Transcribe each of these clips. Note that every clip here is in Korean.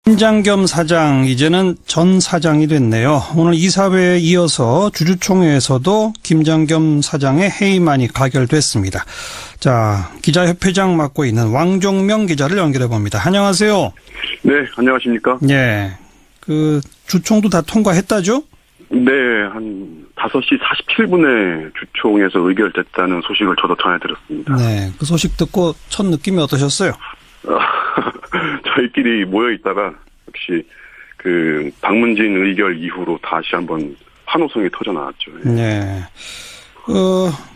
김장겸 사장, 이제는 전 사장이 됐네요. 오늘 이사회에 이어서 주주총회에서도 김장겸 사장의 해임안이 가결됐습니다. 자, 기자협회장 맡고 있는 왕종명 기자를 연결해 봅니다. 안녕하세요. 네, 안녕하십니까? 네. 주총도 다 통과했다죠? 네, 한 5시 47분에 주총에서 의결됐다는 소식을 저도 전해드렸습니다. 네, 그 소식 듣고 첫 느낌이 어떠셨어요? 저희끼리 모여있다가 역시 박문진 의결 이후로 다시 한번 환호성이 터져나왔죠. 네.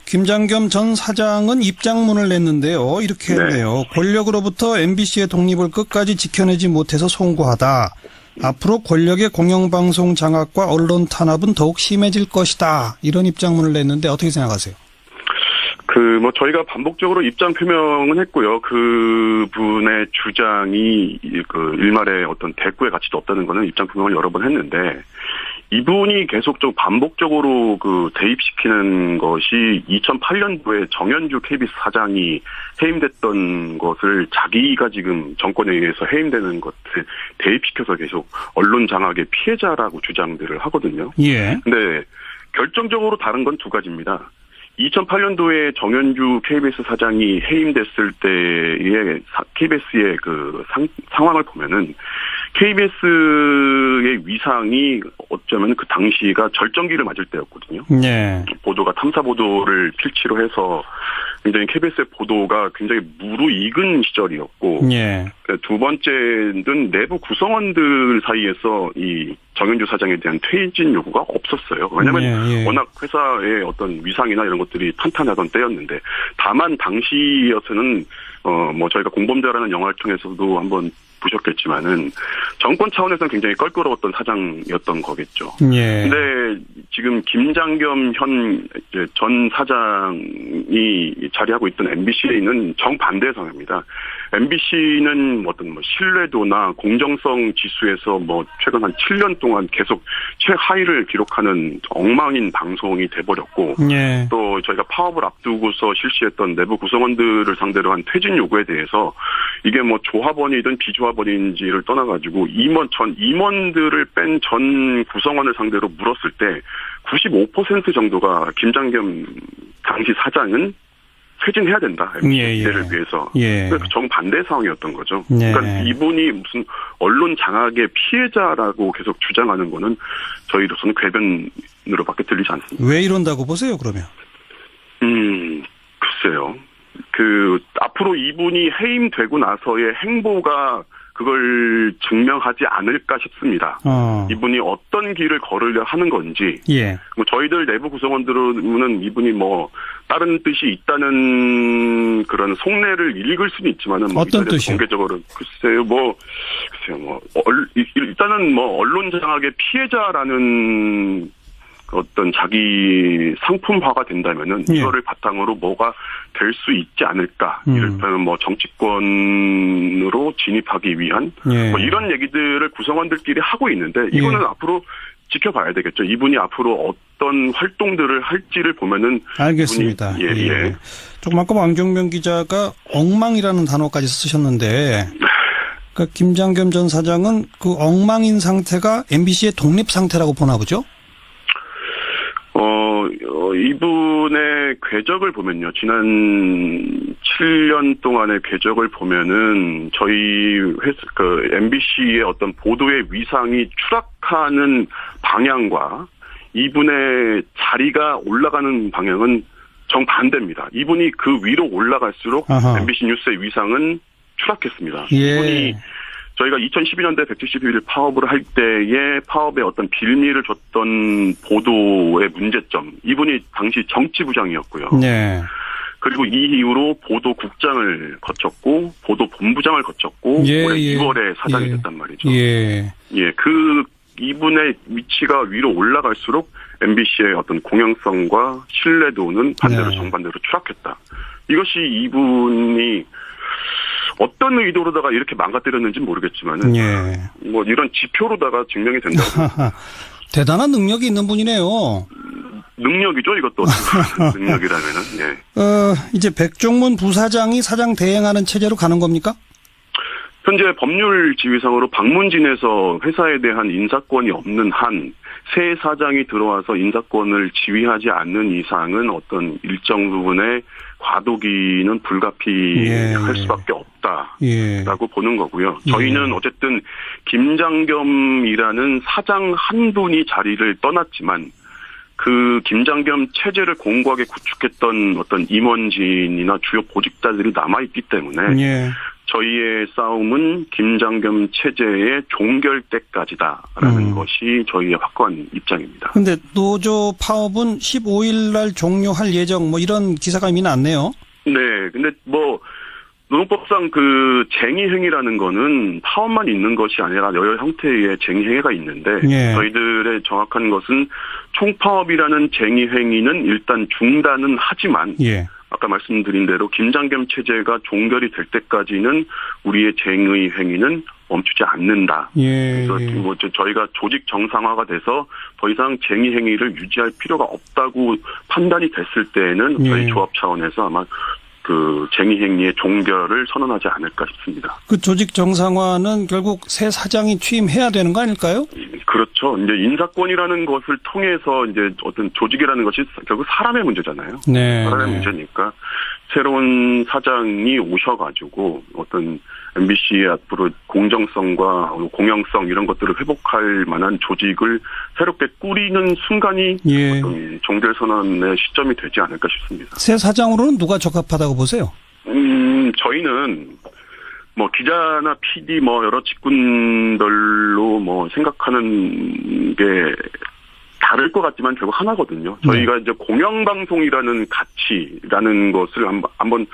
김장겸 전 사장은 입장문을 냈는데요. 이렇게 했네요. 권력으로부터 MBC의 독립을 끝까지 지켜내지 못해서 송구하다. 앞으로 권력의 공영방송 장악과 언론 탄압은 더욱 심해질 것이다. 이런 입장문을 냈는데 어떻게 생각하세요? 저희가 반복적으로 입장 표명은 했고요. 그분의 주장이 일말의 어떤 대꾸의 가치도 없다는 거는 입장 표명을 여러 번 했는데, 이분이 계속 반복적으로 대입시키는 것이 2008년도에 정현주 KBS 사장이 해임됐던 것을 자기가 지금 정권에 의해서 해임되는 것을 대입시켜서 계속 언론 장악의 피해자라고 주장들을 하거든요. 예. 근데 결정적으로 다른 건 두 가지입니다. 2008년도에 정현주 KBS 사장이 해임됐을 때의 KBS의 상황을 보면은 KBS의 위상이 어쩌면 그 당시가 절정기를 맞을 때였거든요. 네. 보도가 탐사 보도를 필치로 해서 굉장히 KBS의 보도가 굉장히 무르익은 시절이었고, 네. 두 번째는 내부 구성원들 사이에서 이 정현주 사장에 대한 퇴진 요구가 없었어요. 왜냐하면 워낙 회사의 어떤 위상이나 이런 것들이 탄탄하던 때였는데, 다만 당시여서는 저희가 공범자라는 영화를 통해서도 한번 보셨겠지만은 정권 차원에서는 굉장히 껄끄러웠던 사장이었던 거겠죠. 예. 근데 지금 김장겸 전 사장이 자리하고 있던 MBC는 정반대의 상황입니다. MBC는 신뢰도나 공정성 지수에서 최근 한 7년 동안 계속 최하위를 기록하는 엉망인 방송이 돼버렸고, 예. 또 저희가 파업을 앞두고서 실시했던 내부 구성원들을 상대로 한 퇴진 요구에 대해서 이게 조합원이든 비조합원인지를 떠나가지고 임원들을 뺀 전 구성원을 상대로 물었을 때 95% 정도가 김장겸 당시 사장은 퇴진해야 된다. MBC를 위해서. 그래서 정반대 상황이었던 거죠. 그러니까 이분이 무슨 언론 장악의 피해자라고 계속 주장하는 거는 저희로서는 궤변으로밖에 들리지 않습니다. 왜 이런다고 보세요, 그러면? 글쎄요. 앞으로 이분이 해임되고 나서의 행보가 그걸 증명하지 않을까 싶습니다. 이분이 어떤 길을 걸으려 하는 건지. 예. 저희들 내부 구성원들은 이분이 다른 뜻이 있다는 그런 속내를 읽을 수는 있지만은 어떤 뜻이요? 공개적으로 일단은 언론 장악의 피해자라는 어떤 자기 상품화가 된다면은 이거를 바탕으로 뭐가 될 수 있지 않을까. 이를테면 정치권으로 진입하기 위한 이런 얘기들을 구성원들끼리 하고 있는데, 이거는 앞으로 지켜봐야 되겠죠. 이분이 앞으로 어떤 활동들을 할지를 보면은. 알겠습니다. 예. 조금 아까 왕종명 기자가 엉망이라는 단어까지 쓰셨는데, 그러니까 김장겸 전 사장은 그 엉망인 상태가 MBC의 독립 상태라고 보나 보죠? 이분의 궤적을 보면요. 지난 7년 동안의 궤적을 보면은 저희 MBC의 어떤 보도의 위상이 추락하는 방향과 이분의 자리가 올라가는 방향은 정반대입니다. 이분이 그 위로 올라갈수록 MBC 뉴스의 위상은 추락했습니다. 이분이 저희가 2012년대 171일 파업을 할 때에 파업에 어떤 빌미를 줬던 보도의 문제점. 이분이 당시 정치부장이었고요. 네. 그리고 이 이후로 보도국장을 거쳤고 보도본부장을 거쳤고 올해 2월에 사장이 됐단 말이죠. 이분의 위치가 위로 올라갈수록 MBC의 어떤 공영성과 신뢰도는 정반대로 추락했다. 이것이 이분이 어떤 의도로다가 이렇게 망가뜨렸는지는 모르겠지만은 이런 지표로다가 증명이 된다고. 대단한 능력이 있는 분이네요. 능력이죠, 이것도. 능력이라면은. 이제 백종문 부사장이 사장 대행하는 체제로 가는 겁니까? 현재 법률 지위상으로 방문진에서 회사에 대한 인사권이 없는 한 새 사장이 들어와서 인사권을 지휘하지 않는 이상은 어떤 일정 부분의 과도기는 불가피할 수밖에 없다라고 보는 거고요. 저희는 어쨌든 김장겸이라는 사장 한 분이 자리를 떠났지만 그 김장겸 체제를 공고하게 구축했던 어떤 임원진이나 주요 보직자들이 남아있기 때문에 저희의 싸움은 김장겸 체제의 종결 때까지다라는 것이 저희의 확고한 입장입니다. 그런데 노조 파업은 15일 날 종료할 예정 이런 기사가 이미 났네요. 네. 근데 노동법상 그 쟁의행위라는 거는 파업만 있는 것이 아니라 여러 형태의 쟁의행위가 있는데 저희들의 정확한 것은 총파업이라는 쟁의행위는 일단 중단은 하지만 아까 말씀드린 대로 김장겸 체제가 종결이 될 때까지는 우리의 쟁의 행위는 멈추지 않는다. 그래서 저희가 조직 정상화가 돼서 더 이상 쟁의 행위를 유지할 필요가 없다고 판단이 됐을 때에는 저희 조합 차원에서 아마 그 쟁의 행위의 종결을 선언하지 않을까 싶습니다. 그 조직 정상화는 결국 새 사장이 취임해야 되는 거 아닐까요? 그렇죠. 이제 인사권이라는 것을 통해서 이제 어떤 조직이라는 것이 결국 사람의 문제잖아요. 사람의 문제니까 새로운 사장이 오셔가지고 어떤 MBC의 앞으로 공정성과 공영성 이런 것들을 회복할 만한 조직을 새롭게 꾸리는 순간이 어떤 종결 선언의 시점이 되지 않을까 싶습니다. 새 사장으로는 누가 적합하다고 보세요? 저희는 기자나 PD 여러 직군별로 생각하는 게 다를 것 같지만 결국 하나거든요. 저희가 이제 공영방송이라는 가치라는 것을 한번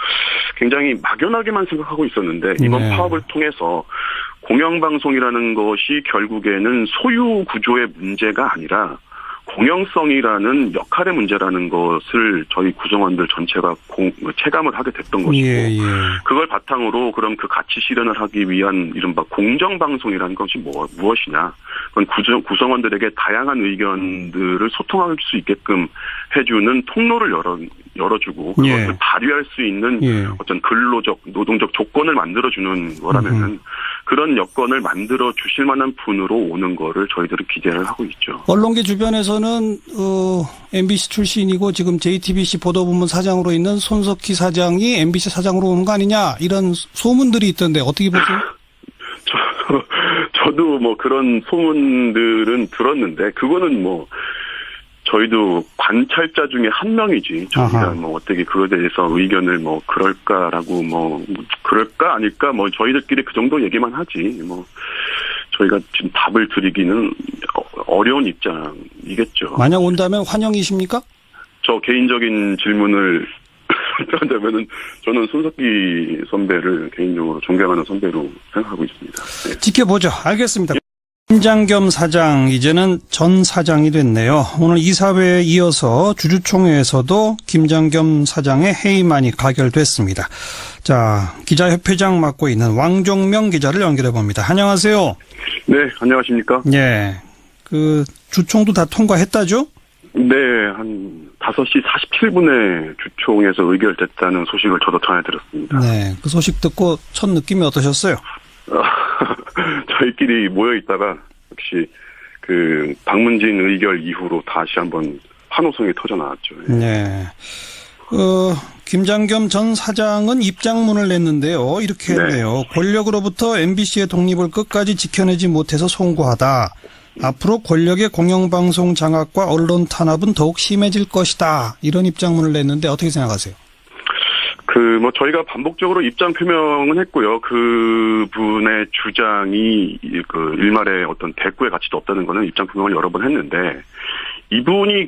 굉장히 막연하게만 생각하고 있었는데 이번 파업을 통해서 공영방송이라는 것이 결국에는 소유 구조의 문제가 아니라 공영성이라는 역할의 문제라는 것을 저희 구성원들 전체가 체감을 하게 됐던 것이고 그걸 바탕으로 그럼 그 가치 실현을 하기 위한 이른바 공정방송이라는 것이 무엇이냐. 그건 구성원들에게 다양한 의견들을 소통할 수 있게끔 해주는 통로를 열어주고 그것을 발휘할 수 있는 어떤 근로적, 노동적 조건을 만들어주는 거라면은 그런 여건을 만들어 주실 만한 분으로 오는 거를 저희들은 기대를 하고 있죠. 언론계 주변에서는 MBC 출신이고 지금 JTBC 보도부문 사장으로 있는 손석희 사장이 MBC 사장으로 오는 거 아니냐 이런 소문들이 있던데 어떻게 보세요? 저도 그런 소문들은 들었는데 그거는 저희도 관찰자 중에 한 명이지 저희가 어떻게 그거에 대해서 의견을 그럴까라고 그럴까 아닐까 저희들끼리 그 정도 얘기만 하지 저희가 지금 답을 드리기는 어려운 입장이겠죠. 만약 온다면 환영이십니까? 저 개인적인 질문을 한다면은 저는 손석희 선배를 개인적으로 존경하는 선배로 생각하고 있습니다. 네. 지켜보죠. 알겠습니다. 김장겸 사장 이제는 전 사장이 됐네요. 오늘 이사회에 이어서 주주총회에서도 김장겸 사장의 해임안이 가결됐습니다. 자, 기자협회장 맡고 있는 왕종명 기자를 연결해 봅니다. 안녕하세요. 네, 안녕하십니까? 예, 그 주총도 다 통과했다죠? 네, 한 5시 47분에 주총에서 의결됐다는 소식을 저도 전해드렸습니다. 네, 그 소식 듣고 첫 느낌이 어떠셨어요? 저희끼리 모여있다가 역시 그 방문진 의결 이후로 다시 한번 환호성이 터져나왔죠. 네. 김장겸 전 사장은 입장문을 냈는데요. 이렇게 했네요. 권력으로부터 MBC의 독립을 끝까지 지켜내지 못해서 송구하다. 앞으로 권력의 공영방송 장악과 언론 탄압은 더욱 심해질 것이다. 이런 입장문을 냈는데 어떻게 생각하세요? 저희가 반복적으로 입장 표명은 했고요. 그 분의 주장이 일말의 어떤 대꾸의 가치도 없다는 거는 입장 표명을 여러 번 했는데, 이분이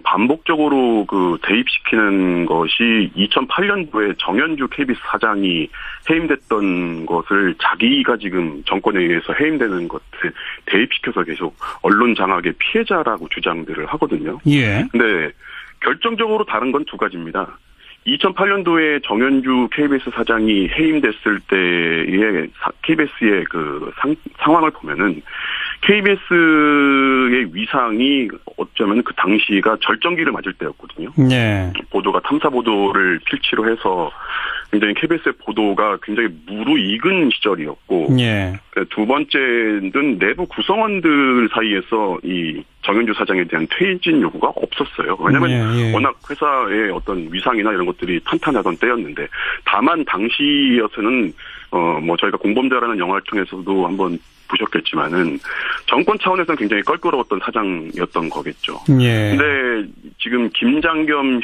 반복적으로 대입시키는 것이 2008년도에 정현주 KBS 사장이 해임됐던 것을 자기가 지금 정권에 의해서 해임되는 것을 대입시켜서 계속 언론 장악의 피해자라고 주장들을 하거든요. 예. 근데 결정적으로 다른 건 두 가지입니다. 2008년도에 정현주 KBS 사장이 해임됐을 때의 KBS의 상황을 보면은 KBS의 위상이 어쩌면 그 당시가 절정기를 맞을 때였거든요. 네. 보도가 탐사 보도를 필치로 해서 굉장히 KBS의 보도가 굉장히 무르익은 시절이었고, 예. 두 번째는 내부 구성원들 사이에서 이 정현주 사장에 대한 퇴진 요구가 없었어요. 왜냐하면 예, 예. 워낙 회사의 어떤 위상이나 이런 것들이 탄탄하던 때였는데, 다만 당시여서는 뭐 저희가 공범자라는 영화를 통해서도 한번 보셨겠지만은 정권 차원에서는 굉장히 껄끄러웠던 사장이었던 거겠죠. 예. 근데 지금 김장겸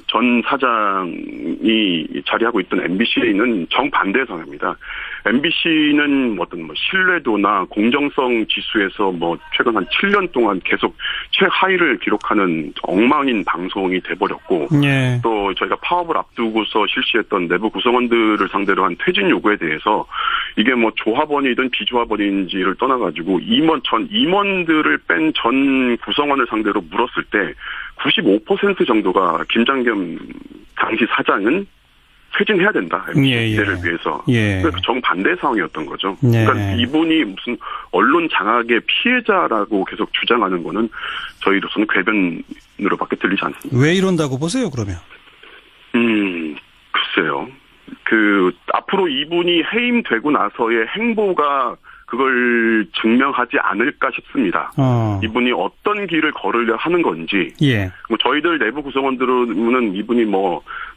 전 사장이 자리하고 있던 MBC는 정반대 상황입니다. MBC는 어떤 신뢰도나 공정성 지수에서 최근 한 7년 동안 계속 최하위를 기록하는 엉망인 방송이 돼버렸고, 예. 또 저희가 파업을 앞두고서 실시했던 내부 구성원들을 상대로 한 퇴진 요구에 대해서 이게 조합원이든 비조합원인지를 떠나가지고 임원들을 뺀 전 구성원을 상대로 물었을 때 95% 정도가 김장겸 당시 사장은 퇴진해야 된다. MBC를 위해서. 예. 그러니까 정반대 상황이었던 거죠. 예. 그러니까 이분이 무슨 언론 장악의 피해자라고 계속 주장하는 거는 저희로서는 궤변으로밖에 들리지 않습니다. 왜 이런다고 보세요, 그러면? 글쎄요. 앞으로 이분이 해임되고 나서의 행보가 그걸 증명하지 않을까 싶습니다. 이분이 어떤 길을 걸으려 하는 건지. 예. 저희들 내부 구성원들은 이분이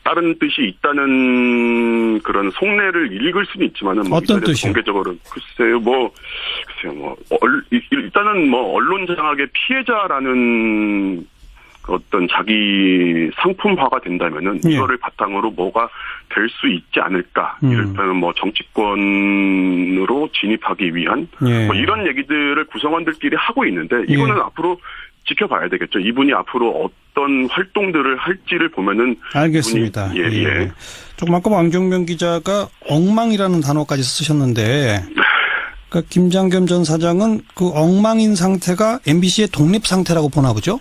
다른 뜻이 있다는 그런 속내를 읽을 수는 있지만은 어떤 뜻이요? 공개적으로 글쎄요. 일단은 언론 장악의 피해자라는 어떤 자기 상품화가 된다면은 예. 이거를 바탕으로 뭐가 될 수 있지 않을까. 이를테면 정치권으로 진입하기 위한 예. 이런 얘기들을 구성원들끼리 하고 있는데 이거는 예. 앞으로 지켜봐야 되겠죠. 이분이 앞으로 어떤 활동들을 할지를 보면은. 알겠습니다. 예. 조금 아까 왕정명 기자가 엉망이라는 단어까지 쓰셨는데, 그러니까 김장겸 전 사장은 그 엉망인 상태가 MBC의 독립 상태라고 보나 보죠?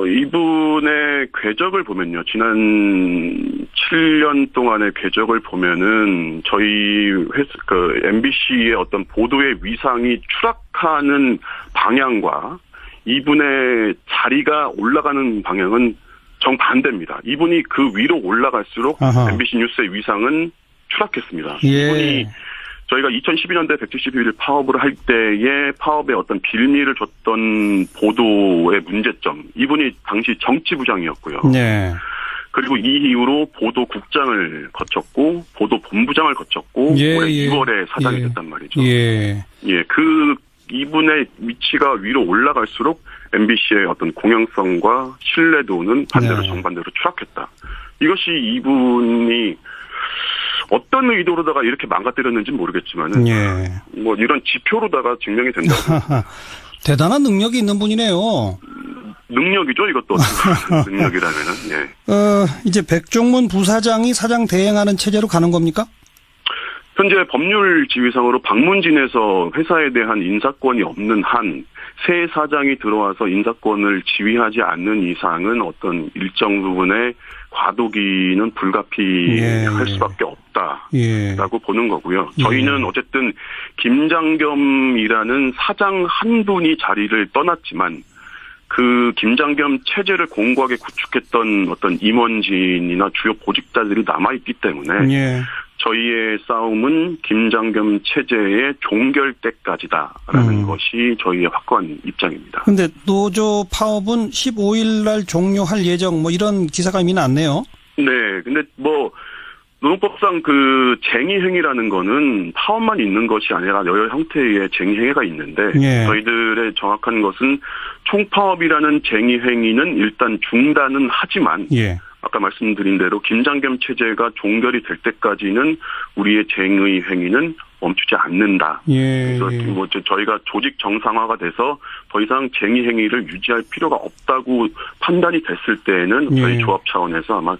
이분의 궤적을 보면요. 지난 7년 동안의 궤적을 보면은 저희 MBC의 어떤 보도의 위상이 추락하는 방향과 이분의 자리가 올라가는 방향은 정반대입니다. 이분이 그 위로 올라갈수록 아하. MBC 뉴스의 위상은 추락했습니다. 예. 이분이 저희가 2012년도에 171일 파업을 할 때에 파업에 어떤 빌미를 줬던 보도의 문제점. 이분이 당시 정치부장이었고요. 네. 그리고 이 이후로 보도국장을 거쳤고 보도본부장을 거쳤고 올해 2월에 사장이 됐단 말이죠. 예. 이분의 위치가 위로 올라갈수록 MBC의 어떤 공영성과 신뢰도는 반대로 정반대로 추락했다. 이것이 이분이 어떤 의도로다가 이렇게 망가뜨렸는지는 모르겠지만은 이런 지표로다가 증명이 된다고. 대단한 능력이 있는 분이네요. 능력이죠, 이것도. 능력이라면은. 예. 이제 백종문 부사장이 사장 대행하는 체제로 가는 겁니까? 현재 법률 지위상으로 방문진에서 회사에 대한 인사권이 없는 한 새 사장이 들어와서 인사권을 지휘하지 않는 이상은 어떤 일정 부분의 과도기는 불가피할 수밖에 없다라고 보는 거고요. 저희는 어쨌든 김장겸이라는 사장 한 분이 자리를 떠났지만 그 김장겸 체제를 공고하게 구축했던 어떤 임원진이나 주요 보직자들이 남아있기 때문에 저희의 싸움은 김장겸 체제의 종결 때까지다라는 것이 저희의 확고한 입장입니다. 그런데 노조 파업은 15일 날 종료할 예정 이런 기사가 이미 났네요. 네. 근데 노동법상 쟁의행위라는 거는 파업만 있는 것이 아니라 여러 형태의 쟁의행위가 있는데 저희들의 정확한 것은 총파업이라는 쟁의행위는 일단 중단은 하지만 아까 말씀드린 대로 김장겸 체제가 종결이 될 때까지는 우리의 쟁의 행위는 멈추지 않는다. 그래서 저희가 조직 정상화가 돼서 더 이상 쟁의 행위를 유지할 필요가 없다고 판단이 됐을 때에는 저희 조합 차원에서 아마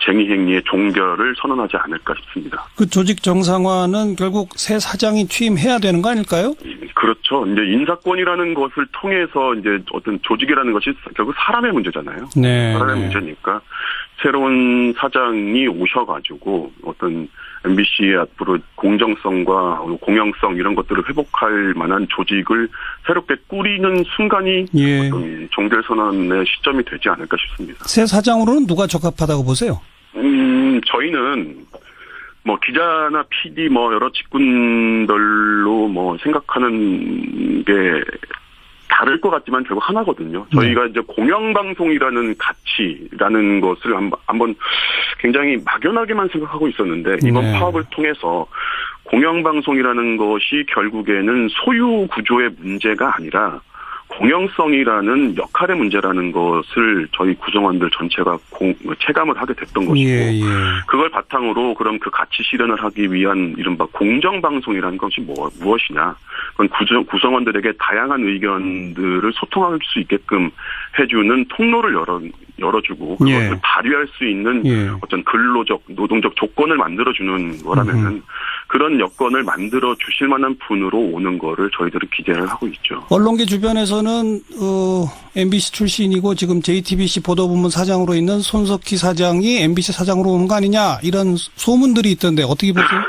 쟁의 행위의 종결을 선언하지 않을까 싶습니다. 그 조직 정상화는 결국 새 사장이 취임해야 되는 거 아닐까요? 그렇죠. 이제 인사권이라는 것을 통해서 이제 어떤 조직이라는 것이 결국 사람의 문제잖아요. 사람의 문제니까 새로운 사장이 오셔가지고 어떤 MBC의 앞으로 공정성과 공영성 이런 것들을 회복할 만한 조직을 새롭게 꾸리는 순간이 예. 어떤 종결 선언의 시점이 되지 않을까 싶습니다. 새 사장으로는 누가 적합하다고 보세요? 저희는 뭐 기자나 PD 뭐 여러 직군별로 뭐 생각하는 게 다를 것 같지만 결국 하나거든요. 저희가 이제 공영방송이라는 가치라는 것을 한번 굉장히 막연하게만 생각하고 있었는데 이번 파업을 통해서 공영방송이라는 것이 결국에는 소유 구조의 문제가 아니라 공영성이라는 역할의 문제라는 것을 저희 구성원들 전체가 체감을 하게 됐던 것이고 예. 그걸 바탕으로 그럼 그 가치 실현을 하기 위한 이른바 공정방송이라는 것이 무엇이냐. 그건 구성원들에게 다양한 의견들을 소통할 수 있게끔 해주는 통로를 열어주고 그것을 발휘할 수 있는 어떤 근로적, 노동적 조건을 만들어주는 거라면은 그런 여건을 만들어 주실 만한 분으로 오는 거를 저희들은 기대를 하고 있죠. 언론계 주변에서는 MBC 출신이고 지금 JTBC 보도부문 사장으로 있는 손석희 사장이 MBC 사장으로 오는 거 아니냐 이런 소문들이 있던데 어떻게 보세요?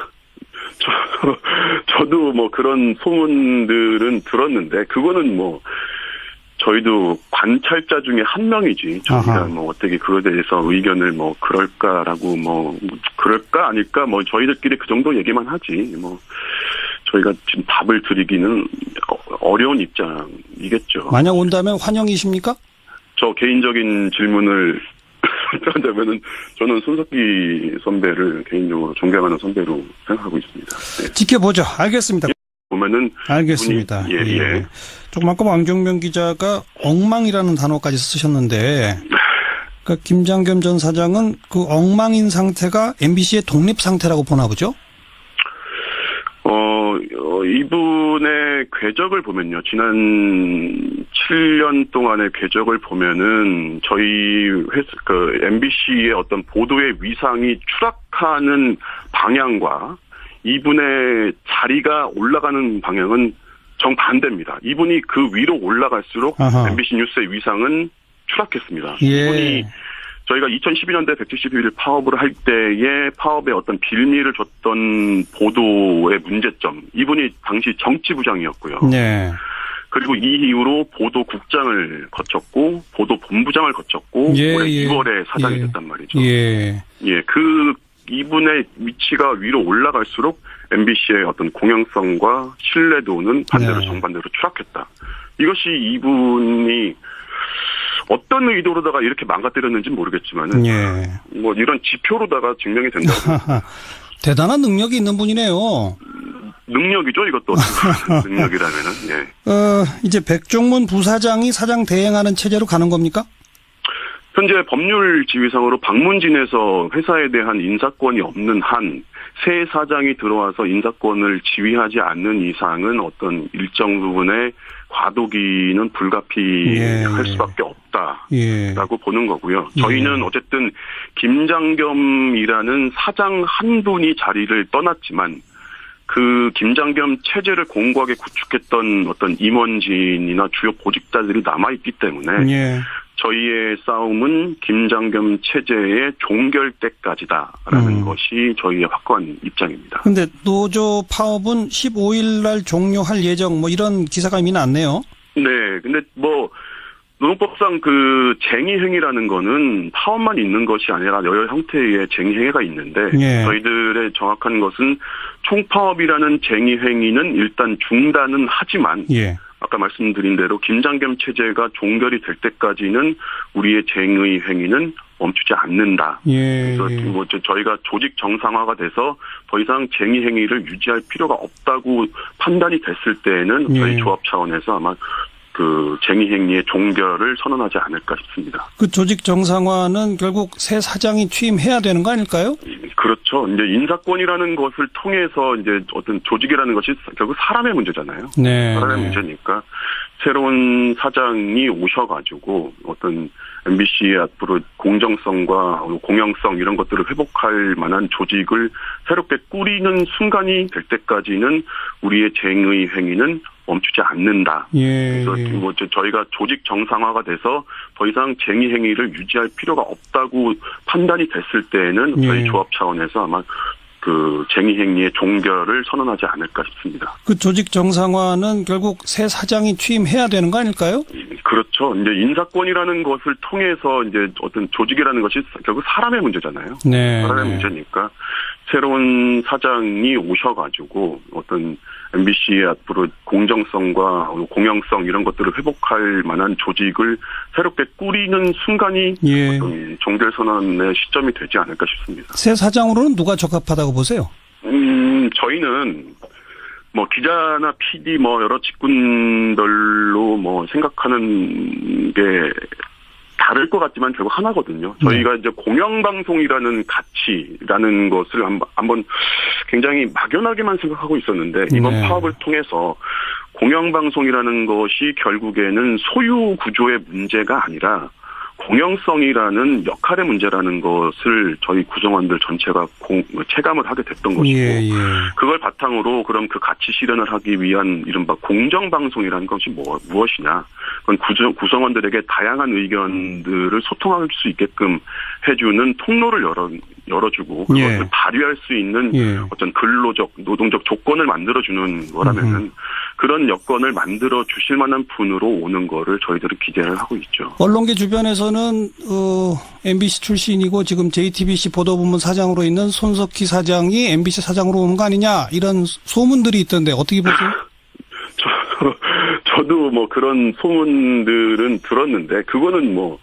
저도 뭐 그런 소문들은 들었는데 그거는 뭐 저희도 관찰자 중에 한 명이지 저희가 뭐 어떻게 그거에 대해서 의견을 뭐 그럴까라고 뭐 그럴까 아닐까 뭐 저희들끼리 그 정도 얘기만 하지 뭐 저희가 지금 답을 드리기는 어려운 입장이겠죠. 만약 온다면 환영이십니까? 저 개인적인 질문을 한다면은 저는 손석희 선배를 개인적으로 존경하는 선배로 생각하고 있습니다. 네. 지켜보죠. 알겠습니다. 보면은 알겠습니다. 예. 조금 아까 왕정명 기자가 엉망이라는 단어까지 쓰셨는데 그러니까 김장겸 전 사장은 그 엉망인 상태가 MBC의 독립 상태라고 보나 보죠? 이분의 궤적을 보면요. 지난 7년 동안의 궤적을 보면은 저희 MBC의 어떤 보도의 위상이 추락하는 방향과 이분의 자리가 올라가는 방향은 정반대입니다. 이분이 그 위로 올라갈수록 MBC 뉴스의 위상은 추락했습니다. 이분이 저희가 2012년대 171일 파업을 할 때에 파업에 어떤 빌미를 줬던 보도의 문제점. 이분이 당시 정치부장이었고요. 네. 그리고 이 이후로 보도국장을 거쳤고 보도본부장을 거쳤고 올해 2월에 사장이 됐단 말이죠. 이분의 위치가 위로 올라갈수록 MBC의 어떤 공영성과 신뢰도는 반대로 정반대로 추락했다. 이것이 이분이 어떤 의도로다가 이렇게 망가뜨렸는지는 모르겠지만은 뭐 이런 지표로다가 증명이 된다고. 대단한 능력이 있는 분이네요. 능력이죠, 이것도. 능력이라면은. 이제 백종문 부사장이 사장 대행하는 체제로 가는 겁니까? 현재 법률 지위상으로 방문진에서 회사에 대한 인사권이 없는 한 새 사장이 들어와서 인사권을 지휘하지 않는 이상은 어떤 일정 부분의 과도기는 불가피할 수밖에 없다라고 보는 거고요. 저희는 어쨌든 김장겸이라는 사장 한 분이 자리를 떠났지만 그 김장겸 체제를 공고하게 구축했던 어떤 임원진이나 주요 보직자들이 남아있기 때문에 저희의 싸움은 김장겸 체제의 종결 때까지다라는 것이 저희의 확고한 입장입니다. 그런데 노조 파업은 15일 날 종료할 예정 뭐 이런 기사가 이미 났네요. 네. 근데 뭐 노동법상 그 쟁의행위라는 거는 파업만 있는 것이 아니라 여러 형태의 쟁의행위가 있는데 저희들의 정확한 것은 총파업이라는 쟁의행위는 일단 중단은 하지만 아까 말씀드린 대로 김장겸 체제가 종결이 될 때까지는 우리의 쟁의 행위는 멈추지 않는다. 그래서 뭐 저희가 조직 정상화가 돼서 더 이상 쟁의 행위를 유지할 필요가 없다고 판단이 됐을 때에는 저희 조합 차원에서 아마 그 쟁의 행위의 종결을 선언하지 않을까 싶습니다. 그 조직 정상화는 결국 새 사장이 취임해야 되는 거 아닐까요? 그렇죠. 이제 인사권이라는 것을 통해서 이제 어떤 조직이라는 것이 결국 사람의 문제잖아요. 사람의 문제니까 새로운 사장이 오셔가지고 어떤 MBC의 앞으로 공정성과 공영성 이런 것들을 회복할 만한 조직을 새롭게 꾸리는 순간이 될 때까지는 우리의 쟁의 행위는 멈추지 않는다. 예. 그래서 뭐 저희가 조직 정상화가 돼서 더 이상 쟁의 행위를 유지할 필요가 없다고 판단이 됐을 때에는 저희 조합 차원에서 아마 그 쟁의 행위의 종결을 선언하지 않을까 싶습니다. 그 조직 정상화는 결국 새 사장이 취임해야 되는 거 아닐까요? 그렇죠. 이제 인사권이라는 것을 통해서 이제 어떤 조직이라는 것이 결국 사람의 문제잖아요. 네. 사람의 문제니까 새로운 사장이 오셔가지고 어떤 MBC의 앞으로 공정성과 공영성 이런 것들을 회복할 만한 조직을 새롭게 꾸리는 순간이 예. 어떤 종결 선언의 시점이 되지 않을까 싶습니다. 새 사장으로는 누가 적합하다고 보세요? 저희는 뭐 기자나 PD 뭐 여러 직군별로 뭐 생각하는 게 다를 것 같지만 결국 하나거든요. 저희가 이제 공영방송이라는 가치라는 것을 한번 굉장히 막연하게만 생각하고 있었는데 이번 파업을 통해서 공영방송이라는 것이 결국에는 소유 구조의 문제가 아니라 공영성이라는 역할의 문제라는 것을 저희 구성원들 전체가 체감을 하게 됐던 것이고 예. 그걸 바탕으로 그럼 그 가치 실현을 하기 위한 이른바 공정방송이라는 것이 무엇이냐. 그건 구성원들에게 다양한 의견들을 소통할 수 있게끔 해주는 통로를 열어주고 그것을 발휘할 수 있는 어떤 근로적, 노동적 조건을 만들어주는 거라면은 그런 여건을 만들어 주실 만한 분으로 오는 거를 저희들은 기대를 하고 있죠. 언론계 주변에서는 MBC 출신이고 지금 JTBC 보도부문 사장으로 있는 손석희 사장이 MBC 사장으로 오는 거 아니냐 이런 소문들이 있던데 어떻게 보세요? 저도 뭐 그런 소문들은 들었는데 그거는 뭐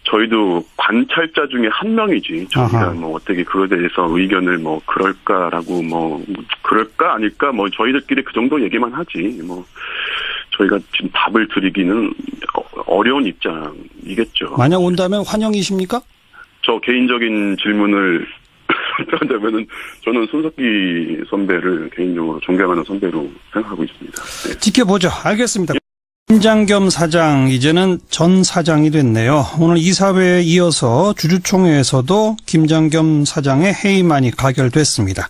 저희도 관찰자 중에 한 명이지 저희가 뭐 어떻게 그거에 대해서 의견을 뭐 그럴까라고 뭐 그럴까 아닐까 뭐 저희들끼리 그 정도 얘기만 하지 뭐 저희가 지금 답을 드리기는 어려운 입장이겠죠. 만약 온다면 환영이십니까? 저 개인적인 질문을 한다면은 저는 손석희 선배를 개인적으로 존경하는 선배로 생각하고 있습니다. 네. 지켜보죠. 알겠습니다. 김장겸 사장 이제는 전 사장이 됐네요. 오늘 이사회에 이어서 주주총회에서도 김장겸 사장의 해임안이 가결됐습니다.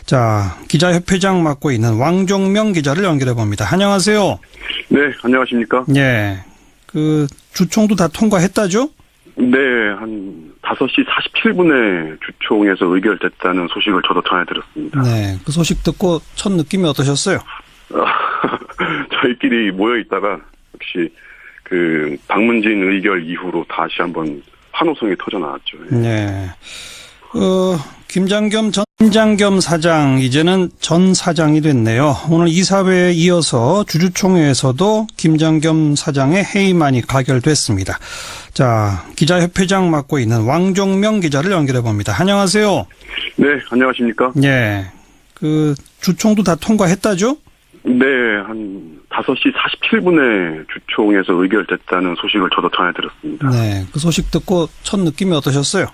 자, 기자협회장 맡고 있는 왕종명 기자를 연결해 봅니다. 안녕하세요. 네, 안녕하십니까? 예. 그 주총도 다 통과했다죠? 네, 한 5시 47분에 주총에서 의결됐다는 소식을 저도 전해 들었습니다. 네, 그 소식 듣고 첫 느낌이 어떠셨어요? 저희끼리 모여 있다가 역시 그 박문진 의결 이후로 다시 한번 환호성이 터져 나왔죠. 네. 김장겸 사장 이제는 전 사장이 됐네요. 오늘 이사회에 이어서 주주총회에서도 김장겸 사장의 해임안이 가결됐습니다. 자, 기자협회장 맡고 있는 왕종명 기자를 연결해 봅니다. 안녕하세요. 네, 안녕하십니까? 예. 그 주총도 다 통과했다죠? 네, 한 5시 47분에 주총에서 의결됐다는 소식을 저도 전해 들었습니다. 네, 그 소식 듣고 첫 느낌이 어떠셨어요?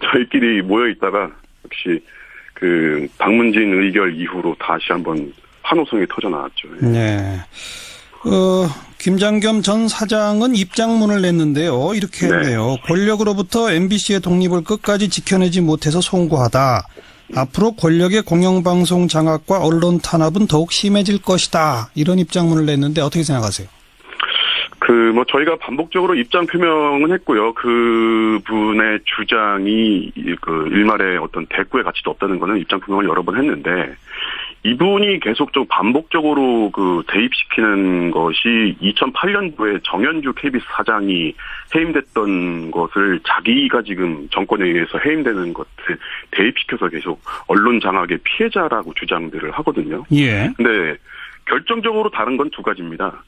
저희끼리 모여 있다가 역시 그 박문진 의결 이후로 다시 한번 환호성이 터져 나왔죠. 네. 김장겸 전 사장은 입장문을 냈는데요. 이렇게 했네요. 권력으로부터 MBC의 독립을 끝까지 지켜내지 못해서 송구하다. 앞으로 권력의 공영방송 장악과 언론 탄압은 더욱 심해질 것이다. 이런 입장문을 냈는데 어떻게 생각하세요? 뭐 저희가 반복적으로 입장 표명은 했고요. 그 분의 주장이 그 일말의 어떤 대꾸의 가치도 없다는 거는 입장 표명을 여러 번 했는데 이분이 계속적으로 반복적으로 그 대입시키는 것이 2008년도에 정현주 KBS 사장이 해임됐던 것을 자기가 지금 정권에 의해서 해임되는 것을 대입시켜서 계속 언론 장악의 피해자라고 주장들을 하거든요. 예. 근데 결정적으로 다른 건 두 가지입니다.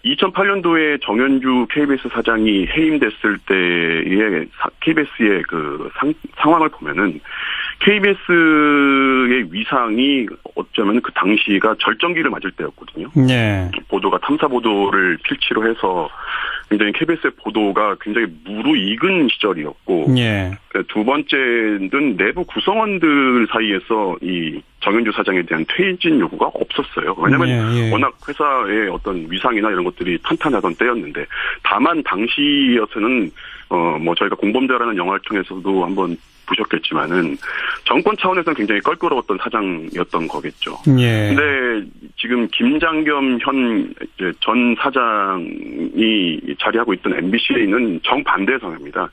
2008년도에 정현주 KBS 사장이 해임됐을 때의 KBS의 그 상황을 보면은 KBS의 위상이 어쩌면 그 당시가 절정기를 맞을 때였거든요. 네. 보도가 탐사 보도를 필치로 해서 굉장히 KBS의 보도가 굉장히 무르익은 시절이었고, 예. 두 번째는 내부 구성원들 사이에서 이 정현주 사장에 대한 퇴진 요구가 없었어요. 왜냐하면 워낙 회사의 어떤 위상이나 이런 것들이 탄탄하던 때였는데, 다만 당시여서는 뭐 저희가 공범자라는 영화를 통해서도 한번 보셨겠지만은 정권 차원에서는 굉장히 껄끄러웠던 사장이었던 거겠죠. 예. 근데 지금 김장겸 전 사장이 자리하고 있던 MBC는 정반대 상황입니다.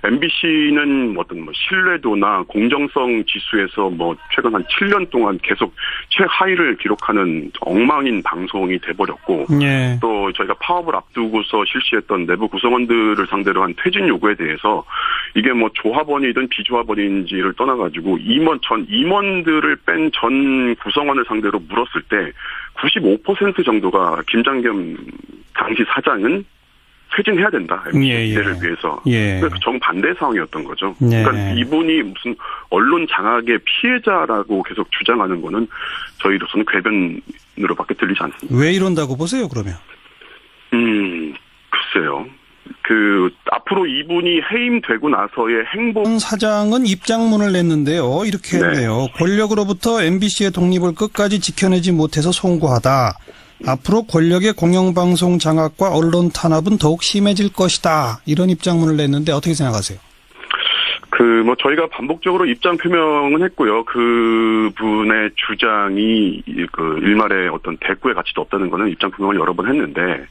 MBC는 어떤 신뢰도나 공정성 지수에서 최근 한 7년 동안 계속 최하위를 기록하는 엉망인 방송이 돼버렸고, 예. 또 저희가 파업을 앞두고서 실시했던 내부 구성원들을 상대로 한 퇴진 요구에 대해서 이게 조합원이든 비조합원인지를 떠나가지고 임원들을 뺀 전 구성원을 상대로 물었을 때 95% 정도가 김장겸 당시 사장은 퇴진해야 된다. MBC를 위해서. 예. 그러니까 정반대 상황이었던 거죠. 예. 그러니까 이분이 무슨 언론 장악의 피해자라고 계속 주장하는 거는 저희로서는 궤변으로밖에 들리지 않습니다. 왜 이런다고 보세요, 그러면? 글쎄요. 앞으로 이분이 해임되고 나서의 행보. 사장은 입장문을 냈는데요. 이렇게 했네요. 권력으로부터 MBC의 독립을 끝까지 지켜내지 못해서 송구하다. 앞으로 권력의 공영방송 장악과 언론 탄압은 더욱 심해질 것이다. 이런 입장문을 냈는데 어떻게 생각하세요? 저희가 반복적으로 입장 표명은 했고요. 그분의 주장이 일말의 어떤 대꾸의 가치도 없다는 거는 입장 표명을 여러 번 했는데,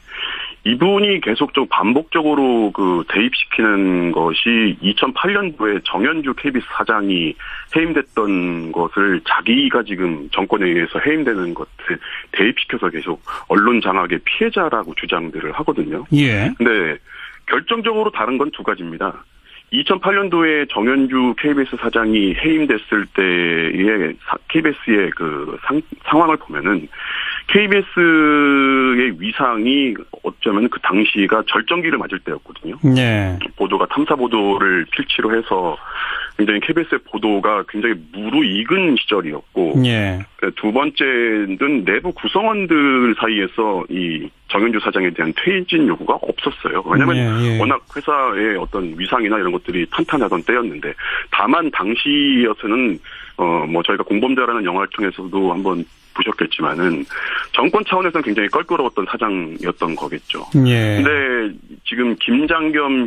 이분이 계속 좀 반복적으로 대입시키는 것이 2008년도에 정현주 KBS 사장이 해임됐던 것을 자기가 지금 정권에 의해서 해임되는 것을 대입시켜서 계속 언론 장악의 피해자라고 주장들을 하거든요. 예. 근데 결정적으로 다른 건 두 가지입니다. 2008년도에 정현주 KBS 사장이 해임됐을 때의 KBS의 상황을 보면은 KBS의 위상이 어쩌면 그 당시가 절정기를 맞을 때였거든요. 네. 보도가 탐사 보도를 필치로 해서 굉장히 KBS의 보도가 굉장히 무르익은 시절이었고, 네. 두 번째는 내부 구성원들 사이에서 이 정현주 사장에 대한 퇴진 요구가 없었어요. 왜냐하면 워낙 회사의 어떤 위상이나 이런 것들이 탄탄하던 때였는데, 다만 당시여서는 저희가 공범대라는 영화를 통해서도 한번 보셨겠지만은 정권 차원에서는 굉장히 껄끄러웠던 사장이었던 거겠죠. 예. 근데 지금 김장겸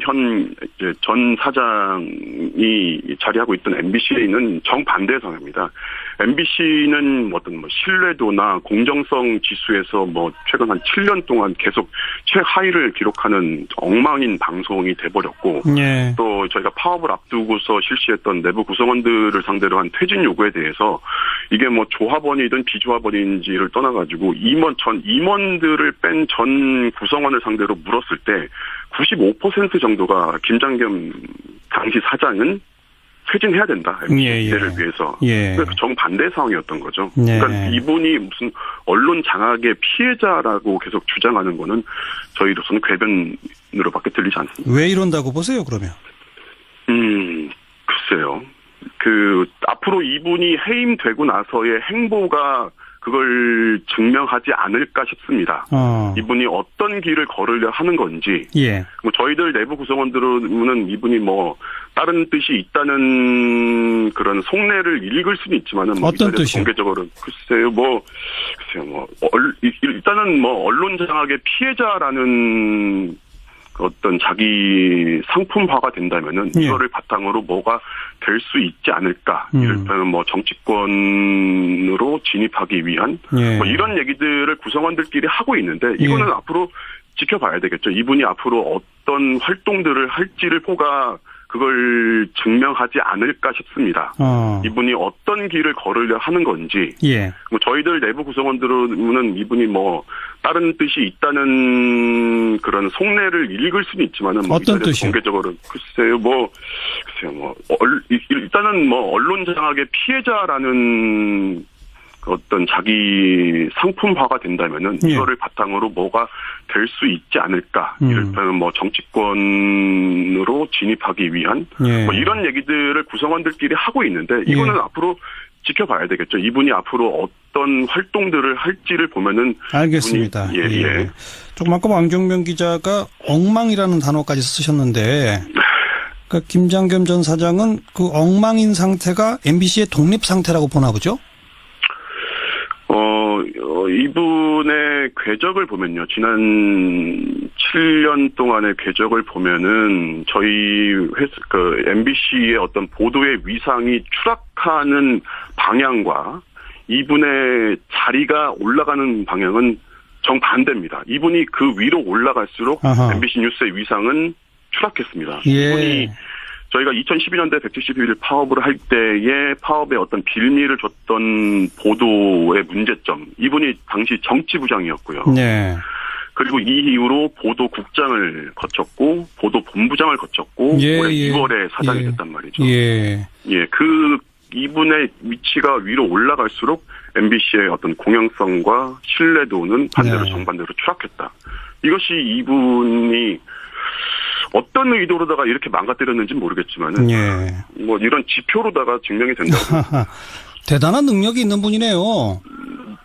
전 사장이 자리하고 있던 MBC는 정반대 상황입니다. MBC는 어떤 신뢰도나 공정성 지수에서 최근 한 7년 동안 계속 최하위를 기록하는 엉망인 방송이 돼버렸고, 예. 또 저희가 파업을 앞두고서 실시했던 내부 구성원들을 상대로 한 퇴진 요구에 대해서 이게 조합원이든 비조합원인지를 떠나가지고 임원들을 뺀 전 구성원을 상대로 물었을 때 95% 정도가 김장겸 당시 사장은 퇴진해야 된다. MBC를 위해서. 예. 그러니까 정반대 상황이었던 거죠. 예. 그러니까 이분이 무슨 언론 장악의 피해자라고 계속 주장하는 거는 저희로서는 궤변으로밖에 들리지 않습니다. 왜 이런다고 보세요, 그러면? 글쎄요. 앞으로 이분이 해임되고 나서의 행보가 그걸 증명하지 않을까 싶습니다. 이분이 어떤 길을 걸으려 하는 건지. 예. 저희들 내부 구성원들은 이분이 다른 뜻이 있다는 그런 속내를 읽을 수는 있지만은 어떤 뜻이요? 공개적으로 글쎄요. 일단은 언론 장악의 피해자라는 어떤 자기 상품화가 된다면은 이거를 바탕으로 뭐가 될 수 있지 않을까. 이를테면 정치권으로 진입하기 위한 이런 얘기들을 구성원들끼리 하고 있는데 이거는 앞으로 지켜봐야 되겠죠. 이분이 앞으로 어떤 활동들을 할지를 보가 그걸 증명하지 않을까 싶습니다. 이분이 어떤 길을 걸으려 하는 건지. 예. 저희들 내부 구성원들은 이분이 다른 뜻이 있다는 그런 속내를 읽을 수는 있지만은 어떤 뜻이요? 공개적으로 글쎄요. 일단은 언론 장악의 피해자라는 어떤 자기 상품화가 된다면은 이거를 바탕으로 뭐가 될 수 있지 않을까. 이를테면 정치권으로 진입하기 위한 이런 얘기들을 구성원들끼리 하고 있는데 이거는 앞으로 지켜봐야 되겠죠. 이분이 앞으로 어떤 활동들을 할지를 보면은. 알겠습니다. 예. 조금 아까 왕정명 기자가 엉망이라는 단어까지 쓰셨는데, 김장겸 전 사장은 그 엉망인 상태가 MBC의 독립 상태라고 보나 보죠? 이분의 궤적을 보면요. 지난 7년 동안의 궤적을 보면은 저희 MBC의 어떤 보도의 위상이 추락하는 방향과 이분의 자리가 올라가는 방향은 정반대입니다. 이분이 그 위로 올라갈수록 아하. MBC 뉴스의 위상은 추락했습니다. 예. 이분이 저희가 2012년도에 171일 파업을 할 때에 파업에 어떤 빌미를 줬던 보도의 문제점. 이분이 당시 정치부장이었고요. 네. 그리고 이 이후로 보도국장을 거쳤고 보도본부장을 거쳤고 올해 2월에 사장이 됐단 말이죠. 예. 이분의 위치가 위로 올라갈수록 MBC의 어떤 공영성과 신뢰도는 반대로 정반대로 추락했다. 이것이 이분이 어떤 의도로다가 이렇게 망가뜨렸는지 모르겠지만은 뭐 이런 지표로다가 증명이 된다고. 대단한 능력이 있는 분이네요.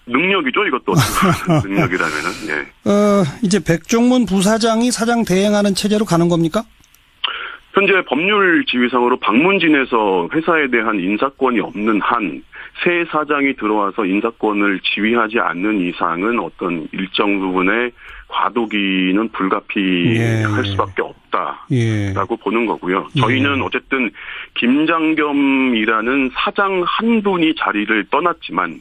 능력이죠, 이것도. 능력이라면은, 예. 이제 백종문 부사장이 사장 대행하는 체제로 가는 겁니까? 현재 법률 지위상으로 방문진에서 회사에 대한 인사권이 없는 한, 새 사장이 들어와서 인사권을 지휘하지 않는 이상은 어떤 일정 부분의 과도기는 불가피할 수밖에 없다라고 보는 거고요. 저희는 어쨌든 김장겸이라는 사장 한 분이 자리를 떠났지만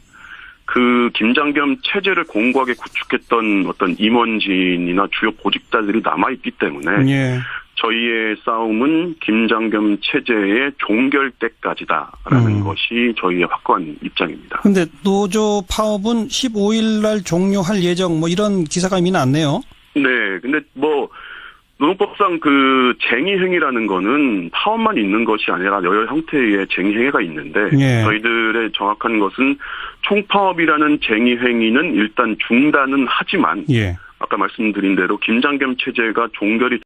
그 김장겸 체제를 공고하게 구축했던 어떤 임원진이나 주요 보직자들이 남아있기 때문에 저희의 싸움은 김장겸 체제의 종결 때까지다라는 것이 저희의 확고한 입장입니다. 그런데 노조 파업은 15일 날 종료할 예정 뭐 이런 기사가 이미 났네요. 네. 근데 뭐 노동법상 그 쟁의행위라는 거는 파업만 있는 것이 아니라 여러 형태의 쟁의행위가 있는데 저희들의 정확한 것은 총파업이라는 쟁의행위는 일단 중단은 하지만 아까 말씀드린 대로 김장겸 체제가 종결이